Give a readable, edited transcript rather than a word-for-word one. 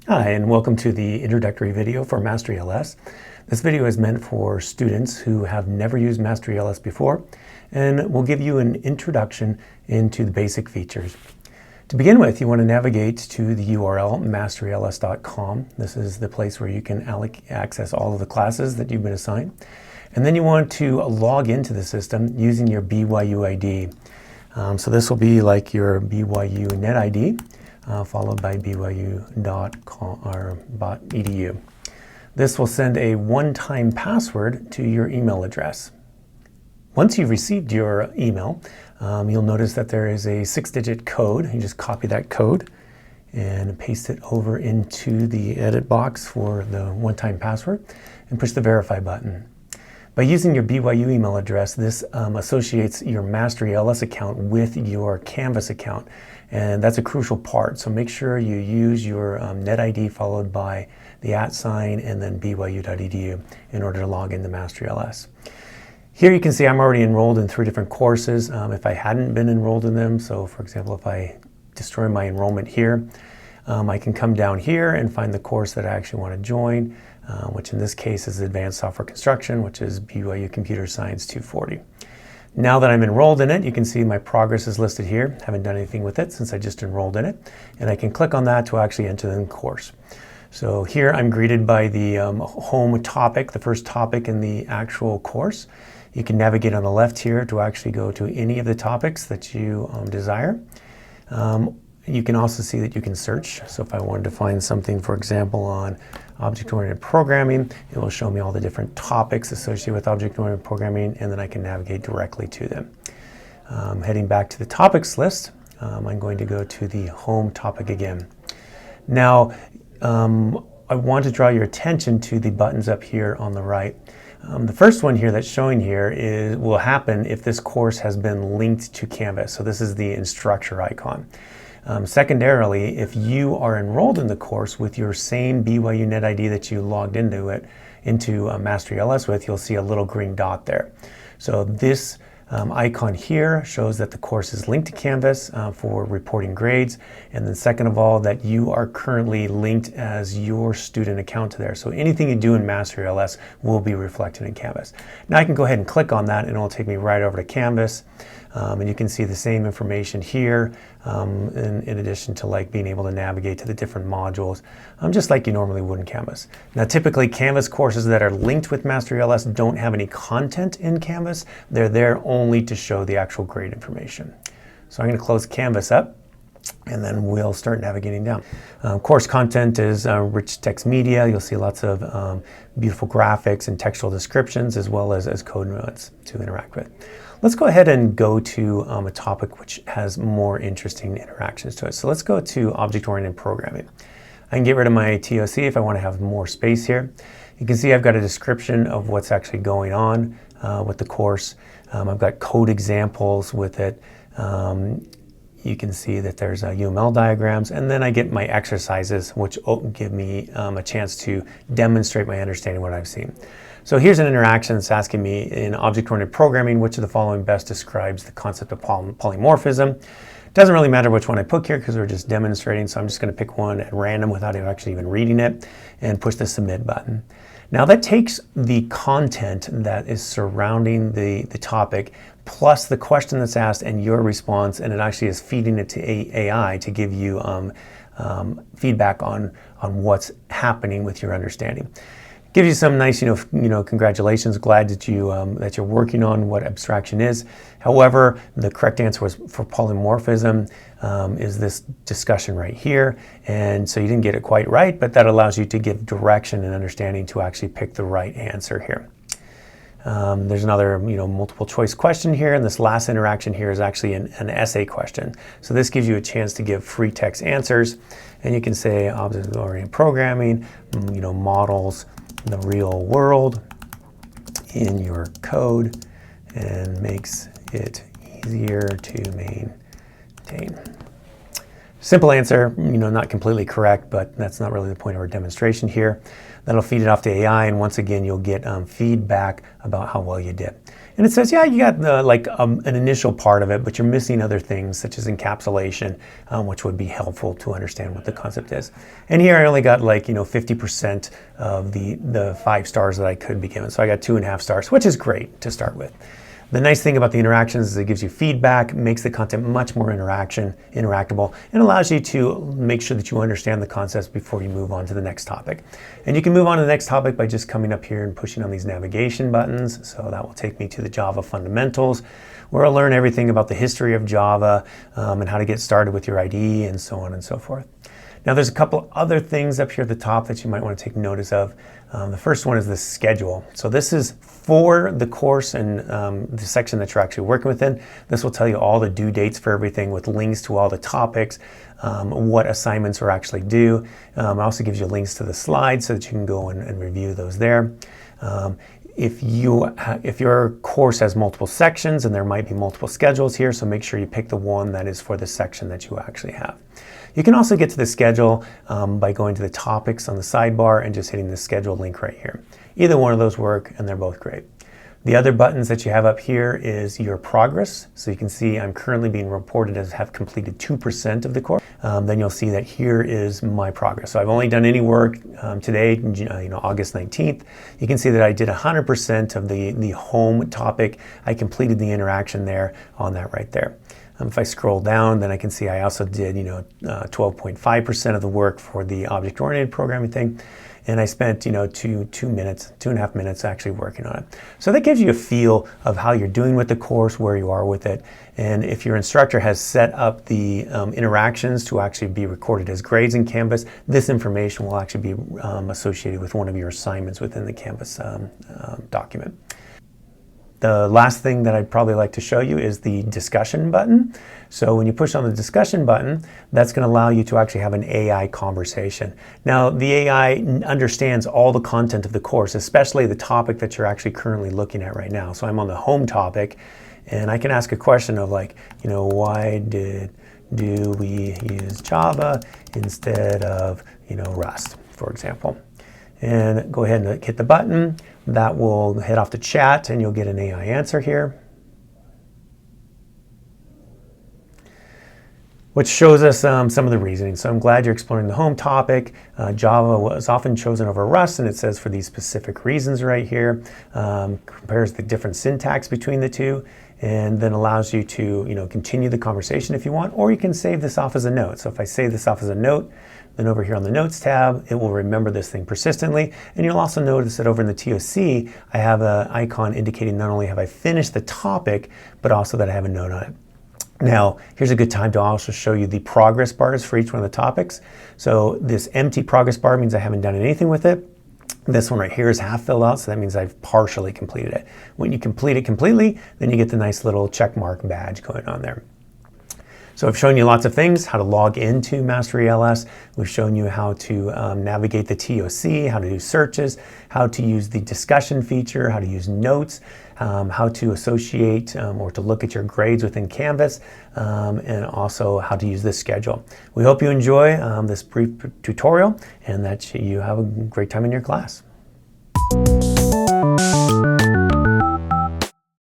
Hi, and welcome to the introductory video for MasteryLS. This video is meant for students who have never used MasteryLS before and will give you an introduction into the basic features. To begin with, you want to navigate to the URL MasteryLS.com. This is the place where you can access all of the classes that you've been assigned. And then you want to log into the system using your BYU ID. So this will be like your BYU Net ID. Followed by byu.edu. This will send a one-time password to your email address. Once you've received your email, you'll notice that there is a 6-digit code. You just copy that code and paste it over into the edit box for the one-time password and push the verify button. By using your BYU email address, this associates your MasteryLS account with your Canvas account, and that's a crucial part. So make sure you use your NetID followed by the @ and then byu.edu in order to log into MasteryLS. Here you can see I'm already enrolled in 3 different courses. If I hadn't been enrolled in them, so for example, if I destroy my enrollment here, I can come down here and find the course that I actually want to join, which in this case is Advanced Software Construction, which is BYU Computer Science 240. Now that I'm enrolled in it, you can see my progress is listed here. Haven't done anything with it since I just enrolled in it. And I can click on that to actually enter the course. So here I'm greeted by the home topic, the first topic in the actual course. You can navigate on the left here to actually go to any of the topics that you desire. You can also see that you can search. So if I wanted to find something, for example, on object-oriented programming, it will show me all the different topics associated with object-oriented programming, and then I can navigate directly to them. Heading back to the topics list, I'm going to go to the home topic again. Now, I want to draw your attention to the buttons up here on the right. The first one here that's showing here will happen if this course has been linked to Canvas. So this is the instructor icon. Secondarily, if you are enrolled in the course with your same BYU Net ID that you logged into MasteryLS with, you'll see a little green dot there. So this icon here shows that the course is linked to Canvas for reporting grades, and then second of all, that you are currently linked as your student account to there. So anything you do in MasteryLS will be reflected in Canvas. Now I can go ahead and click on that and it'll take me right over to Canvas. And you can see the same information here in addition to like being able to navigate to the different modules, just like you normally would in Canvas. Now typically Canvas courses that are linked with MasteryLS don't have any content in Canvas. They're there only to show the actual grade information. So I'm going to close Canvas up and then we'll start navigating down. Course content is rich text media. You'll see lots of beautiful graphics and textual descriptions as well as code notes to interact with. Let's go ahead and go to a topic which has more interesting interactions to it. So let's go to object-oriented programming. I can get rid of my TOC if I want to have more space here. You can see I've got a description of what's actually going on with the course. I've got code examples with it. You can see that there's UML diagrams, and then I get my exercises, which give me a chance to demonstrate my understanding of what I've seen. So here's an interaction that's asking me in object-oriented programming, which of the following best describes the concept of polymorphism. Doesn't really matter which one I pick here because we're just demonstrating, so I'm just going to pick one at random without actually even reading it and push the submit button. Now that takes the content that is surrounding the topic plus the question that's asked and your response, and it actually is feeding it to AI to give you feedback on what's happening with your understanding. Gives you some nice, congratulations, glad that you're working on what abstraction is. However, the correct answer was for polymorphism is this discussion right here, and so you didn't get it quite right, but that allows you to give direction and understanding to actually pick the right answer here. There's another, multiple choice question here, and this last interaction here is actually an essay question. So this gives you a chance to give free text answers, and you can say object-oriented programming, models the real world in your code and makes it easier to maintain. Simple answer, not completely correct, but that's not really the point of our demonstration here. That'll feed it off to AI, and once again, you'll get feedback about how well you did. And it says, yeah, you got an initial part of it, but you're missing other things such as encapsulation, which would be helpful to understand what the concept is. And here I only got 50% of the 5 stars that I could be given. So I got 2.5 stars, which is great to start with. The nice thing about the interactions is it gives you feedback, makes the content much more interactable, and allows you to make sure that you understand the concepts before you move on to the next topic. And you can move on to the next topic by just coming up here and pushing on these navigation buttons. So that will take me to the Java fundamentals, where I'll learn everything about the history of Java and how to get started with your IDE and so on and so forth. Now there's a couple other things up here at the top that you might want to take notice of. The first one is the schedule. So this is for the course and the section that you're actually working within. This will tell you all the due dates for everything with links to all the topics, what assignments are actually due. It also gives you links to the slides so that you can go and review those there. If your course has multiple sections, and there might be multiple schedules here, so make sure you pick the one that is for the section that you actually have. You can also get to the schedule by going to the topics on the sidebar and just hitting the schedule link right here. Either one of those work, and they're both great. The other buttons that you have up here is your progress. So you can see I'm currently being reported as have completed 2% of the course. Then you'll see that here is my progress. So I've only done any work today, August 19th. You can see that I did 100% of the home topic. I completed the interaction there on that right there. If I scroll down, then I can see I also did 12.5% of the work for the object-oriented programming thing. And I spent 2.5 minutes actually working on it. So that gives you a feel of how you're doing with the course, where you are with it. And if your instructor has set up the interactions to actually be recorded as grades in Canvas, this information will actually be associated with one of your assignments within the Canvas document. The last thing that I'd probably like to show you is the discussion button. So when you push on the discussion button, that's going to allow you to actually have an AI conversation. Now, the AI understands all the content of the course, especially the topic that you're actually currently looking at right now. So I'm on the home topic, and I can ask a question of why do we use Java instead of, Rust, for example. And go ahead and hit the button. That will head off to chat, and you'll get an AI answer here, which shows us some of the reasoning. So I'm glad you're exploring the home topic. Java was often chosen over Rust, and it says for these specific reasons right here. Compares the different syntax between the two, and then allows you to continue the conversation if you want, or you can save this off as a note. So if I save this off as a note, then over here on the Notes tab, it will remember this thing persistently. And you'll also notice that over in the TOC, I have an icon indicating not only have I finished the topic, but also that I have a note on it. Now, here's a good time to also show you the progress bars for each one of the topics. So this empty progress bar means I haven't done anything with it. This one right here is half filled out, so that means I've partially completed it. When you complete it completely, then you get the nice little check mark badge going on there. So I've shown you lots of things, how to log into MasteryLS. We've shown you how to navigate the TOC, how to do searches, how to use the discussion feature, how to use notes, how to associate or to look at your grades within Canvas, and also how to use this schedule. We hope you enjoy this brief tutorial and that you have a great time in your class.